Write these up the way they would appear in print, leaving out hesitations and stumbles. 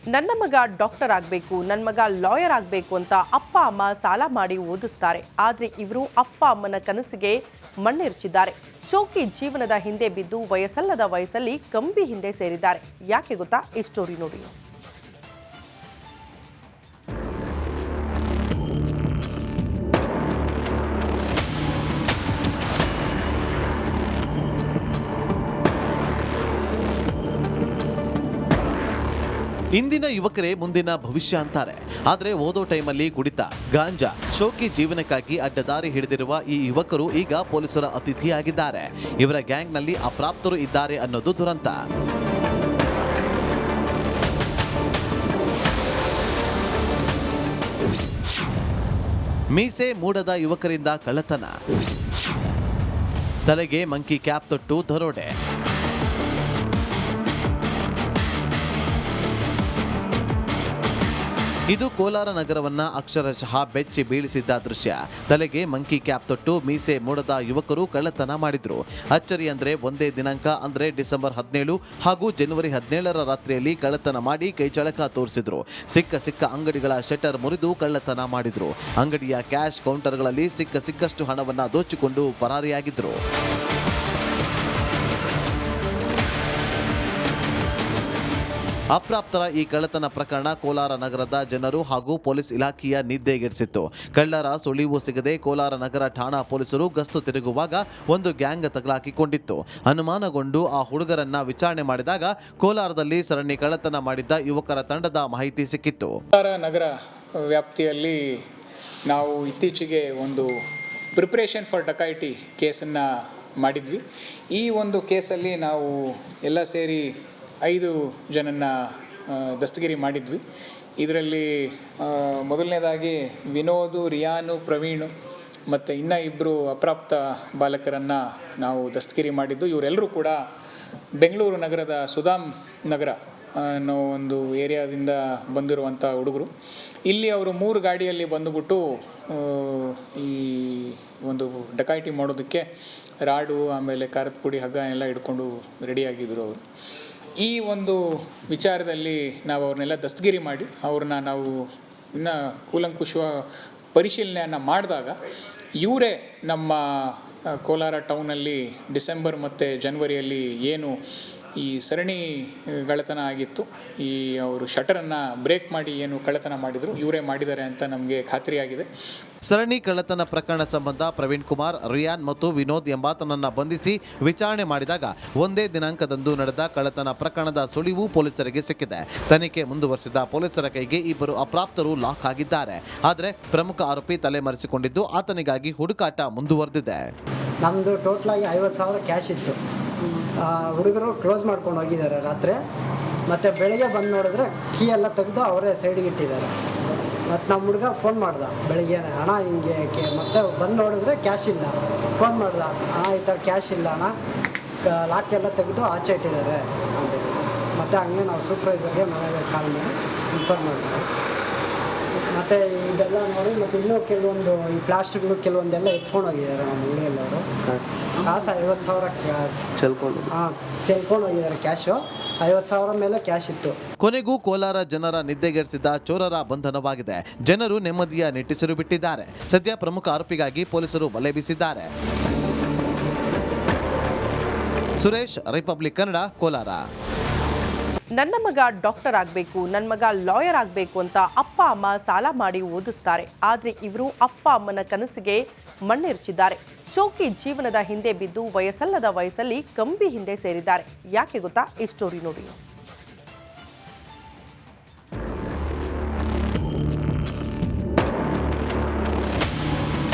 ನನ್ನ ಮಗ ಡಾಕ್ಟರ್ ಆಗಬೇಕು, ನನ್ನ ಮಗ ಲಾಯರ್ ಆಗಬೇಕು ಅಂತ ಅಪ್ಪ ಅಮ್ಮ ಸಾಲ ಮಾಡಿ ಓದಿಸ್ತಾರೆ. ಆದರೆ ಇವರು ಅಪ್ಪ ಅಮ್ಮನ ಕನಸಿಗೆ ಮಣ್ಣೆರಚಿದ್ದಾರೆ. ಶೋಕಿ ಜೀವನದ ಹಿಂದೆ ಬಿದ್ದು ವಯಸ್ಸಲ್ಲದ ವಯಸ್ಸಲ್ಲಿ ಕಂಬಿ ಹಿಂದೆ ಸೇರಿದ್ದಾರೆ. ಯಾಕೆ ಗೊತ್ತಾ? ಈ ಸ್ಟೋರಿ ನೋಡಿ. ಇಂದಿನ ಯುವಕರೇ ಮುಂದಿನ ಭವಿಷ್ಯ ಅಂತಾರೆ. ಆದರೆ ಓದೋ ಟೈಮಲ್ಲಿ ಕುಡಿತ, ಗಾಂಜಾ, ಶೋಕಿ ಜೀವನಕ್ಕಾಗಿ ಅಡ್ಡದಾರಿ ಹಿಡಿದಿರುವ ಈ ಯುವಕರು ಈಗ ಪೊಲೀಸರ ಅತಿಥಿಯಾಗಿದ್ದಾರೆ. ಇವರ ಗ್ಯಾಂಗ್ನಲ್ಲಿ ಅಪ್ರಾಪ್ತರು ಇದ್ದಾರೆ ಅನ್ನೋದು ದುರಂತ. ಮೀಸೆ ಮೂಡದ ಯುವಕರಿಂದ ಕಳ್ಳತನ, ತಲೆಗೆ ಮಂಕಿ ಕ್ಯಾಪ್ ತೊಟ್ಟು ದರೋಡೆ. ಇದು ಕೋಲಾರ ನಗರವನ್ನ ಅಕ್ಷರಶಃ ಬೆಚ್ಚಿ ಬೀಳಿಸಿದ್ದ ದೃಶ್ಯ. ತಲೆಗೆ ಮಂಕಿ ಕ್ಯಾಪ್ ತೊಟ್ಟು ಮೀಸೆ ಮೂಡದ ಯುವಕರು ಕಳ್ಳತನ ಮಾಡಿದ್ರು. ಅಚ್ಚರಿ ಅಂದ್ರೆ ಒಂದೇ ದಿನಾಂಕ ಅಂದ್ರೆ ಡಿಸೆಂಬರ್ 17 ಹಾಗೂ ಜನವರಿ 17ರ ರಾತ್ರಿಯಲ್ಲಿ ಕಳ್ಳತನ ಮಾಡಿ ಕೈಚಳಕ ತೋರಿಸಿದ್ರು. ಸಿಕ್ಕ ಅಂಗಡಿಗಳ ಶಟರ್ ಮುರಿದು ಕಳ್ಳತನ ಮಾಡಿದ್ರು. ಅಂಗಡಿಯ ಕ್ಯಾಶ್ ಕೌಂಟರ್ಗಳಲ್ಲಿ ಸಿಕ್ಕಷ್ಟು ಹಣವನ್ನ ದೋಚಿಕೊಂಡು ಪರಾರಿಯಾಗಿದ್ರು. ಅಪ್ರಾಪ್ತರ ಈ ಕಳ್ಳತನ ಪ್ರಕರಣ ಕೋಲಾರ ನಗರದ ಜನರು ಹಾಗೂ ಪೊಲೀಸ್ ಇಲಾಖೆಯ ನಿದ್ದೆಗೆಡಿಸಿತ್ತು. ಕಳ್ಳರ ಸುಳಿವು ಸಿಗದೆ ಕೋಲಾರ ನಗರ ಠಾಣಾ ಪೊಲೀಸರು ಗಸ್ತು ತಿರುಗುವಾಗ ಒಂದು ಗ್ಯಾಂಗ್ ತಗಲಾಕಿಕೊಂಡಿತ್ತು. ಅನುಮಾನಗೊಂಡು ಆ ಹುಡುಗರನ್ನ ವಿಚಾರಣೆ ಮಾಡಿದಾಗ ಕೋಲಾರದಲ್ಲಿ ಸರಣಿ ಕಳ್ಳತನ ಮಾಡಿದ್ದ ಯುವಕರ ತಂಡದ ಮಾಹಿತಿ ಸಿಕ್ಕಿತ್ತು. ಕೋಲಾರ ನಗರ ವ್ಯಾಪ್ತಿಯಲ್ಲಿ ನಾವು ಇತ್ತೀಚೆಗೆ ಒಂದು ಪ್ರಿಪ್ರೇಷನ್ ಫಾರ್ ಡಕಾಯಿಟಿ ಕೇಸನ್ನು ಮಾಡಿದ್ವಿ. ಈ ಒಂದು ಕೇಸಲ್ಲಿ ನಾವು ಎಲ್ಲ ಸೇರಿ 5 ಜನನ್ನ ದಸ್ತಗಿರಿ ಮಾಡಿದ್ವಿ. ಇದರಲ್ಲಿ ಮೊದಲನೇದಾಗಿ ವಿನೋದು, ರಿಯಾನು, ಪ್ರವೀಣು ಮತ್ತು ಇನ್ನೂ 2 ಅಪ್ರಾಪ್ತ ಬಾಲಕರನ್ನು ನಾವು ದಸ್ತಗಿರಿ ಮಾಡಿದ್ದು. ಇವರೆಲ್ಲರೂ ಕೂಡ ಬೆಂಗಳೂರು ನಗರದ ಸುಧಾಮ್ ನಗರ ಅನ್ನೋ ಒಂದು ಏರಿಯಾದಿಂದ ಬಂದಿರುವಂಥ ಹುಡುಗರು. ಇಲ್ಲಿ ಅವರು 3 ಗಾಡಿಯಲ್ಲಿ ಬಂದುಬಿಟ್ಟು ಈ ಒಂದು ಡಕಾಯಿಟಿ ಮಾಡೋದಕ್ಕೆ ರಾಡು, ಆಮೇಲೆ ಖಾರದ ಪುಡಿ, ಹಗ್ಗ ಎಲ್ಲ ಹಿಡ್ಕೊಂಡು ರೆಡಿಯಾಗಿದ್ದರು ಅವರು. ಈ ಒಂದು ವಿಚಾರದಲ್ಲಿ ನಾವು ಅವ್ರನ್ನೆಲ್ಲ ದಸ್ತಗಿರಿ ಮಾಡಿ ಅವ್ರನ್ನ ನಾವು ಇನ್ನೂ ಕೂಲಂಕುಷ ಪರಿಶೀಲನೆಯನ್ನು ಮಾಡಿದಾಗ ಇವರೇ ನಮ್ಮ ಕೋಲಾರ ಟೌನಲ್ಲಿ ಡಿಸೆಂಬರ್ ಮತ್ತು ಜನವರಿಯಲ್ಲಿ ಏನು ಈ ಸರಣಿ ಕಳ್ಳತನ ಆಗಿತ್ತು, ಈ ಅವರು ಶಟರನ್ನು ಬ್ರೇಕ್ ಮಾಡಿ ಏನು ಕಳ್ಳತನ ಮಾಡಿದರು, ಇವರೇ ಮಾಡಿದ್ದಾರೆ ಅಂತ ನಮಗೆ ಖಾತ್ರಿಯಾಗಿದೆ. ಸರಣಿ ಕಳ್ಳತನ ಪ್ರಕರಣ ಸಂಬಂಧ ಪ್ರವೀಣ್ ಕುಮಾರ್, ರಿಯಾನ್ ಮತ್ತು ವಿನೋದ್ ಎಂಬಾತನನ್ನ ಬಂಧಿಸಿ ವಿಚಾರಣೆ ಮಾಡಿದಾಗ ಒಂದೇ ದಿನಾಂಕದಂದು ನಡೆದ ಕಳ್ಳತನ ಪ್ರಕರಣದ ಸುಳಿವು ಪೊಲೀಸರಿಗೆ ಸಿಕ್ಕಿದೆ. ತನಿಖೆ ಮುಂದುವರೆಸಿದ ಪೊಲೀಸರ ಕೈಗೆ 2 ಅಪ್ರಾಪ್ತರು ಲಾಕ್ ಆಗಿದ್ದಾರೆ. ಆದರೆ ಪ್ರಮುಖ ಆರೋಪಿ ತಲೆಮರೆಸಿಕೊಂಡಿದ್ದು ಆತನಿಗಾಗಿ ಹುಡುಕಾಟ ಮುಂದುವರೆದಿದೆ. ನಮ್ಮದು ಟೋಟಲಾಗಿ 50,000 ಕ್ಯಾಶ್ ಇತ್ತು. ಹುಡುಗರು ಕ್ಲೋಸ್ ಮಾಡ್ಕೊಂಡು ಹೋಗಿದ್ದಾರೆ ರಾತ್ರಿ. ಮತ್ತು ಬೆಳಗ್ಗೆ ಬಂದು ನೋಡಿದ್ರೆ ಕೀ ಎಲ್ಲ ತೆಗೆದು ಅವರೇ ಸೈಡಿಗೆ ಇಟ್ಟಿದ್ದಾರೆ. ಮತ್ತು ನಮ್ಮ ಹುಡುಗ ಫೋನ್ ಮಾಡ್ದೆ ಬೆಳಗ್ಗೆ, ಅಣ್ಣ ಹಿಂಗೆ ಮತ್ತೆ ಬಂದು ನೋಡಿದ್ರೆ ಕ್ಯಾಶ್ ಇಲ್ಲ. ಫೋನ್ ಮಾಡ್ದೆ, ಅಣ್ಣ ಈ ಥರ ಕ್ಯಾಶ್ ಇಲ್ಲ ಅಣ್ಣ, ಲಾಕ್ ಎಲ್ಲ ತೆಗೆದು ಆಚೆ ಇಟ್ಟಿದ್ದಾರೆ ಅಂತ. ಮತ್ತು ಹಂಗೆ ನಾವು ಸೂಪರ್ವೈಸರ್ಗೆ ಮನೆಗೆ ಕಾಲ್ ಮಾಡಿ ಇನ್ಫಾರ್ಮ್ ಮಾಡಿದ್ವಿ. ಮತ್ತು ಇದೆಲ್ಲ ನೋಡಿ ಮತ್ತು ಇನ್ನೂ ಕೆಲವೊಂದು ಈ ಪ್ಲಾಸ್ಟಿಕ್ಗಳು ಕೆಲವೊಂದೆಲ್ಲ ಎತ್ಕೊಂಡು ಹೋಗಿದ್ದಾರೆ ನಮ್ಮ ಹುಡುಗಿಯಲ್ಲವರು. ಕಾಸು 50,000 ಚೆಲ್ಕೊಂಡು ಹೋಗಿದ್ದಾರೆ. ಕ್ಯಾಶು 50,000 ಮೇಲೆ ಕ್ಯಾಶ್ ಇತ್ತು. ಕೊನೆಗೂ ಕೋಲಾರ ಜನರ ನಿದ್ದೆಗೆಡಿಸಿದ್ದ ಚೋರರ ಬಂಧನವಾಗಿದೆ. ಜನರು ನೆಮ್ಮದಿಯ ನಿಟ್ಟುಸಿರು ಬಿಟ್ಟಿದ್ದಾರೆ. ಸದ್ಯ ಪ್ರಮುಖ ಆರೋಪಿಗಾಗಿ ಪೊಲೀಸರು ಬಲೆ ಬೀಸಿದ್ದಾರೆ. ಸುರೇಶ್, ರಿಪಬ್ಲಿಕ್ ಕನ್ನಡ, ಕೋಲಾರ. ನನ್ನ ಮಗ ಡಾಕ್ಟರ್ ಆಗಬೇಕು, ನನ್ನ ಮಗ ಲಾಯರ್ ಆಗಬೇಕು ಅಂತ ಅಪ್ಪ ಅಮ್ಮ ಸಾಲ ಮಾಡಿ ಓದಿಸ್ತಾರೆ. ಆದರೆ ಇವರು ಅಪ್ಪ ಅಮ್ಮನ ಕನಸಿಗೆ ಮಣ್ಣೆರಚಿದ್ದಾರೆ. ಶೋಕಿ ಜೀವನದ ಹಿಂದೆ ಬಿದ್ದು ವಯಸ್ಸಲ್ಲದ ವಯಸ್ಸಲ್ಲಿ ಕಂಬಿ ಹಿಂದೆ ಸೇರಿದ್ದಾರೆ. ಯಾಕೆ ಗೊತ್ತಾ? ಈ ಸ್ಟೋರಿ ನೋಡಿ.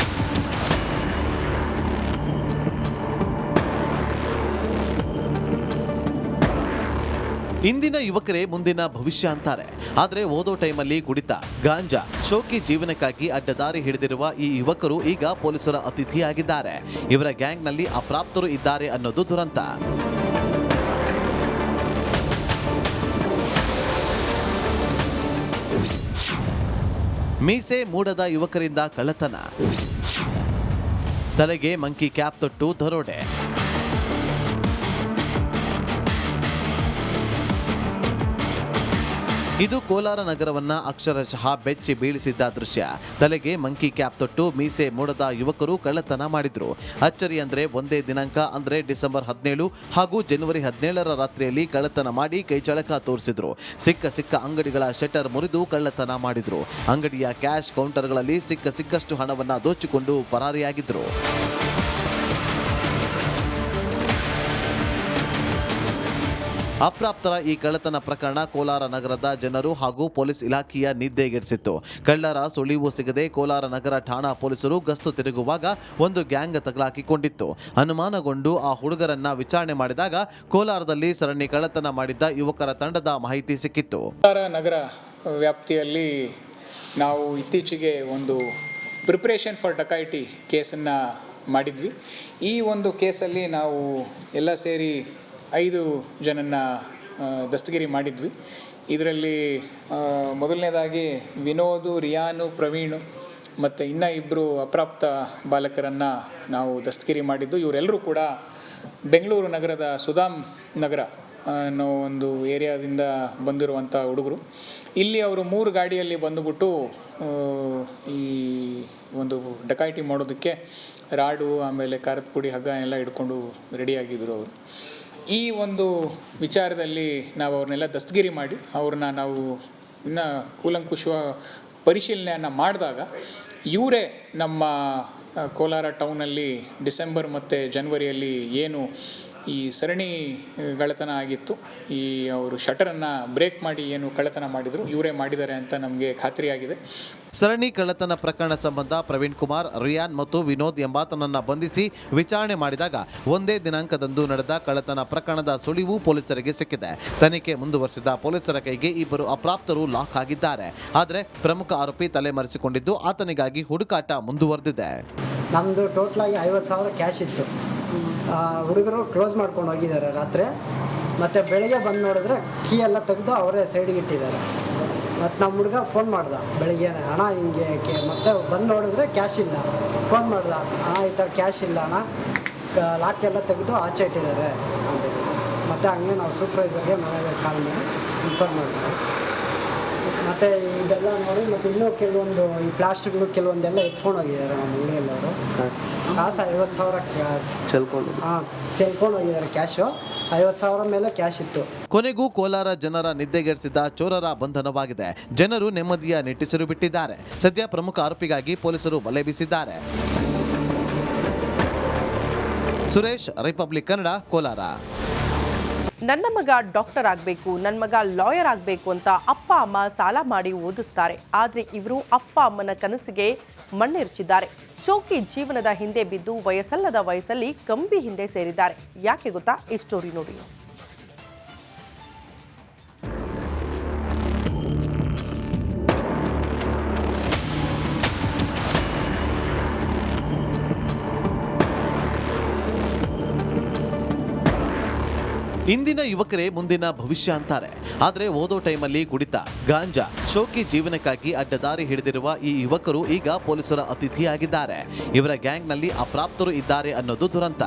ಇಂದಿನ ಯುವಕರೇ ಮುಂದಿನ ಭವಿಷ್ಯ ಅಂತಾರೆ. ಆದರೆ ಓದೋ ಟೈಮಲ್ಲಿ ಕುಡಿತ, ಗಾಂಜಾ, ಶೋಕಿ ಜೀವನಕ್ಕಾಗಿ ಅಡ್ಡದಾರಿ ಹಿಡಿದಿರುವ ಈ ಯುವಕರು ಈಗ ಪೊಲೀಸರ ಅತಿಥಿಯಾಗಿದ್ದಾರೆ. ಇವರ ಗ್ಯಾಂಗ್ನಲ್ಲಿ ಅಪ್ರಾಪ್ತರು ಇದ್ದಾರೆ ಅನ್ನೋದು ದುರಂತ. ಮೀಸೆ ಮೂಡದ ಯುವಕರಿಂದ ಕಳ್ಳತನ, ತಲೆಗೆ ಮಂಕಿ ಕ್ಯಾಪ್ ತೊಟ್ಟು ದರೋಡೆ. ಇದು ಕೋಲಾರ ನಗರವನ್ನ ಅಕ್ಷರಶಃ ಬೆಚ್ಚಿ ಬೀಳಿಸಿದ್ದ ದೃಶ್ಯ. ತಲೆಗೆ ಮಂಕಿ ಕ್ಯಾಪ್ ತೊಟ್ಟು ಮೀಸೆ ಮೂಡದ ಯುವಕರು ಕಳ್ಳತನ ಮಾಡಿದ್ರು. ಅಚ್ಚರಿ ಅಂದ್ರೆ ಒಂದೇ ದಿನಾಂಕ ಅಂದ್ರೆ ಡಿಸೆಂಬರ್ 17 ಹಾಗೂ ಜನವರಿ 17ರ ರಾತ್ರಿಯಲ್ಲಿ ಕಳ್ಳತನ ಮಾಡಿ ಕೈಚಳಕ ತೋರಿಸಿದ್ರು. ಸಿಕ್ಕ ಅಂಗಡಿಗಳ ಶಟರ್ ಮುರಿದು ಕಳ್ಳತನ ಮಾಡಿದ್ರು. ಅಂಗಡಿಯ ಕ್ಯಾಶ್ ಕೌಂಟರ್ಗಳಲ್ಲಿ ಸಿಕ್ಕಷ್ಟು ಹಣವನ್ನ ದೋಚಿಕೊಂಡು ಪರಾರಿಯಾಗಿದ್ರು. ಅಪ್ರಾಪ್ತರ ಈ ಕಳ್ಳತನ ಪ್ರಕರಣ ಕೋಲಾರ ನಗರದ ಜನರು ಹಾಗೂ ಪೊಲೀಸ್ ಇಲಾಖೆಯ ನಿದ್ದೆಗೆಡಿಸಿತ್ತು. ಕಳ್ಳರ ಸುಳಿವು ಸಿಗದೆ ಕೋಲಾರ ನಗರ ಠಾಣಾ ಪೊಲೀಸರು ಗಸ್ತು ತಿರುಗುವಾಗ ಒಂದು ಗ್ಯಾಂಗ್ ತಗಲಾಕಿಕೊಂಡಿತ್ತು. ಅನುಮಾನಗೊಂಡು ಆ ಹುಡುಗರನ್ನ ವಿಚಾರಣೆ ಮಾಡಿದಾಗ ಕೋಲಾರದಲ್ಲಿ ಸರಣಿ ಕಳ್ಳತನ ಮಾಡಿದ್ದ ಯುವಕರ ತಂಡದ ಮಾಹಿತಿ ಸಿಕ್ಕಿತ್ತು. ಕೋಲಾರ ನಗರ ವ್ಯಾಪ್ತಿಯಲ್ಲಿ ನಾವು ಇತ್ತೀಚೆಗೆ ಒಂದು ಪ್ರಿಪ್ರೇಷನ್ ಫಾರ್ ಡಕಾಯಿಟಿ ಕೇಸನ್ನು ಮಾಡಿದ್ವಿ. ಈ ಒಂದು ಕೇಸಲ್ಲಿ ನಾವು ಎಲ್ಲ ಸೇರಿ 5 ಜನನ್ನ ದಸ್ತಗಿರಿ ಮಾಡಿದ್ವಿ. ಇದರಲ್ಲಿ ಮೊದಲನೇದಾಗಿ ವಿನೋದು, ರಿಯಾನು, ಪ್ರವೀಣು ಮತ್ತು ಇನ್ನೂ 2 ಅಪ್ರಾಪ್ತ ಬಾಲಕರನ್ನು ನಾವು ದಸ್ತಗಿರಿ ಮಾಡಿದ್ದು. ಇವರೆಲ್ಲರೂ ಕೂಡ ಬೆಂಗಳೂರು ನಗರದ ಸುಧಾಮ್ ನಗರ ಅನ್ನೋ ಒಂದು ಏರಿಯಾದಿಂದ ಬಂದಿರುವಂಥ ಹುಡುಗರು. ಇಲ್ಲಿ ಅವರು 3 ಗಾಡಿಯಲ್ಲಿ ಬಂದುಬಿಟ್ಟು ಈ ಒಂದು ಡಕಾಯಿಟಿ ಮಾಡೋದಕ್ಕೆ ರಾಡು, ಆಮೇಲೆ ಖಾರದ ಪುಡಿ, ಹಗ್ಗ ಎಲ್ಲ ಹಿಡ್ಕೊಂಡು ರೆಡಿಯಾಗಿದ್ದರು ಅವರು. ಈ ಒಂದು ವಿಚಾರದಲ್ಲಿ ನಾವು ಅವ್ರನ್ನೆಲ್ಲ ದಸ್ತಗಿರಿ ಮಾಡಿ ಅವ್ರನ್ನ ನಾವು ಇನ್ನೂ ಕೂಲಂಕುಷ ಪರಿಶೀಲನೆಯನ್ನು ಮಾಡಿದಾಗ ಇವರೇ ನಮ್ಮ ಕೋಲಾರ ಟೌನಲ್ಲಿ ಡಿಸೆಂಬರ್ ಮತ್ತು ಜನವರಿಯಲ್ಲಿ ಏನು ಈ ಸರಣಿ ಕಳ್ಳತನ ಆಗಿತ್ತು, ಈ ಅವರು ಶಟರನ್ನು ಬ್ರೇಕ್ ಮಾಡಿ ಏನು ಕಳ್ಳತನ ಮಾಡಿದರು ಇವರೇ ಮಾಡಿದ್ದಾರೆ ಅಂತ ನಮಗೆ ಖಾತ್ರಿಯಾಗಿದೆ. ಸರಣಿ ಕಳ್ಳತನ ಪ್ರಕರಣ ಸಂಬಂಧ ಪ್ರವೀಣ್ ಕುಮಾರ್, ರಿಯಾನ್ ಮತ್ತು ವಿನೋದ್ ಎಂಬಾತನನ್ನ ಬಂಧಿಸಿ ವಿಚಾರಣೆ ಮಾಡಿದಾಗ ಒಂದೇ ದಿನಾಂಕದಂದು ನಡೆದ ಕಳ್ಳತನ ಪ್ರಕರಣದ ಸುಳಿವು ಪೊಲೀಸರಿಗೆ ಸಿಕ್ಕಿದೆ. ತನಿಖೆ ಮುಂದುವರೆಸಿದ ಪೊಲೀಸರ ಕೈಗೆ 2 ಅಪ್ರಾಪ್ತರು ಲಾಕ್ ಆಗಿದ್ದಾರೆ. ಆದರೆ ಪ್ರಮುಖ ಆರೋಪಿ ತಲೆಮರೆಸಿಕೊಂಡಿದ್ದು ಆತನಿಗಾಗಿ ಹುಡುಕಾಟ ಮುಂದುವರೆದಿದೆ. ನಮ್ಮದು ಟೋಟಲಾಗಿ 50,000 ಕ್ಯಾಶ್ ಇತ್ತು. ಹುಡುಗರು ಕ್ಲೋಸ್ ಮಾಡ್ಕೊಂಡು ಹೋಗಿದ್ದಾರೆ ರಾತ್ರಿ. ಮತ್ತು ಬೆಳಗ್ಗೆ ಬಂದು ನೋಡಿದ್ರೆ ಕೀ ಎಲ್ಲ ತೆಗೆದು ಅವರೇ ಸೈಡಿಗೆ ಇಟ್ಟಿದ್ದಾರೆ. ಮತ್ತು ನಮ್ಮ ಹುಡುಗ ಫೋನ್ ಮಾಡ್ದ ಬೆಳಗ್ಗೆನೇ, ಅಣ್ಣ ಹಿಂಗೆ ಮತ್ತೆ ಬಂದು ನೋಡಿದ್ರೆ ಕ್ಯಾಶ್ ಇಲ್ಲ. ಫೋನ್ ಮಾಡ್ದ, ಅಣ್ಣ ಈ ಥರ ಕ್ಯಾಶ್ ಇಲ್ಲ ಅಣ್ಣ, ಲಾಕ್ ಎಲ್ಲ ತೆಗೆದು ಆಚೆ ಇಟ್ಟಿದ್ದಾರೆ ಅಂತ. ಮತ್ತು ಹಂಗೆ ನಾವು ಸೂಪರ್ವೈಸರ್ಗೆ ಮನೆಗೆ ಕಾಲ್ ಮಾಡಿ ಇನ್ಫಾರ್ಮ್ ಮಾಡಿದ್ವಿ. ಮತ್ತು ಇದೆಲ್ಲ ನೋಡಿ ಮತ್ತು ಇನ್ನೂ ಕೆಲವೊಂದು ಈ ಪ್ಲಾಸ್ಟಿಕ್ಗಳು ಕೆಲವೊಂದೆಲ್ಲ ಎತ್ಕೊಂಡು ಹೋಗಿದ್ದಾರೆ ನಮ್ಮ ಹುಡುಗಲ್ಲವರು. ಕಾಸು 50,000 ಚೆಲ್ಕೊಂಡು ಹೋಗಿದ್ದಾರೆ. ಕ್ಯಾಶು 50,000 ಮೇಲೆ ಕ್ಯಾಶ್ ಇತ್ತು. ಕೊನೆಗೂ ಕೋಲಾರ ಜನರ ನಿದ್ದೆಗೆಡಿಸಿದ ಚೋರರ ಬಂಧನವಾಗಿದೆ. ಜನರು ನೆಮ್ಮದಿಯ ನಿಟ್ಟುಸಿರು ಬಿಟ್ಟಿದ್ದಾರೆ. ಸದ್ಯ ಪ್ರಮುಖ ಆರೋಪಿಗಾಗಿ ಪೊಲೀಸರು ಬಲೆ ಬೀಸಿದ್ದಾರೆ. ಸುರೇಶ್, ರಿಪಬ್ಲಿಕ್ ಕನ್ನಡ, ಕೋಲಾರ. ನನ್ನ ಮಗ ಡಾಕ್ಟರ್ ಆಗಬೇಕು, ನನ್ನ ಮಗ ಲಾಯರ್ ಆಗಬೇಕು ಅಂತ ಅಪ್ಪ ಅಮ್ಮ ಸಾಲ ಮಾಡಿ ಓದಿಸ್ತಾರೆ. ಆದರೆ ಇವರು ಅಪ್ಪ ಅಮ್ಮನ ಕನಸಿಗೆ ಮಣ್ಣೆರಚಿದ್ದಾರೆ. ಶೋಕಿ ಜೀವನದ ಹಿಂದೆ ಬಿದ್ದು ವಯಸ್ಸಲ್ಲದ ವಯಸ್ಸಲ್ಲಿ ಕಂಬಿ ಹಿಂದೆ ಸೇರಿದ್ದಾರೆ. ಯಾಕೆ ಗೊತ್ತಾ? ಈ ಸ್ಟೋರಿ ನೋಡಿ. ಇಂದಿನ ಯುವಕರೇ ಮುಂದಿನ ಭವಿಷ್ಯ ಅಂತಾರೆ. ಆದರೆ ಓದೋ ಟೈಮಲ್ಲಿ ಕುಡಿತ, ಗಾಂಜಾ, ಶೋಕಿ ಜೀವನಕ್ಕಾಗಿ ಅಡ್ಡದಾರಿ ಹಿಡಿದಿರುವ ಈ ಯುವಕರು ಈಗ ಪೊಲೀಸರ ಅತಿಥಿಯಾಗಿದ್ದಾರೆ. ಇವರ ಗ್ಯಾಂಗ್ನಲ್ಲಿ ಅಪ್ರಾಪ್ತರು ಇದ್ದಾರೆ ಅನ್ನೋದು ದುರಂತ.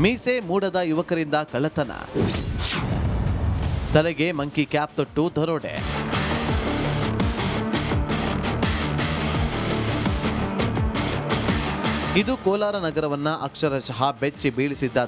ಮೀಸೆ ಮೂಡದ ಯುವಕರಿಂದ ಕಳ್ಳತನ, ತಲೆಗೆ ಮಂಕಿ ಕ್ಯಾಪ್ ತೊಟ್ಟು ದರೋಡೆ. ಇದು ಕೋಲಾರ ನಗರವನ್ನ ಅಕ್ಷರಶಃ ಬೆಚ್ಚಿ ಬೀಳಿಸಿದ್ದ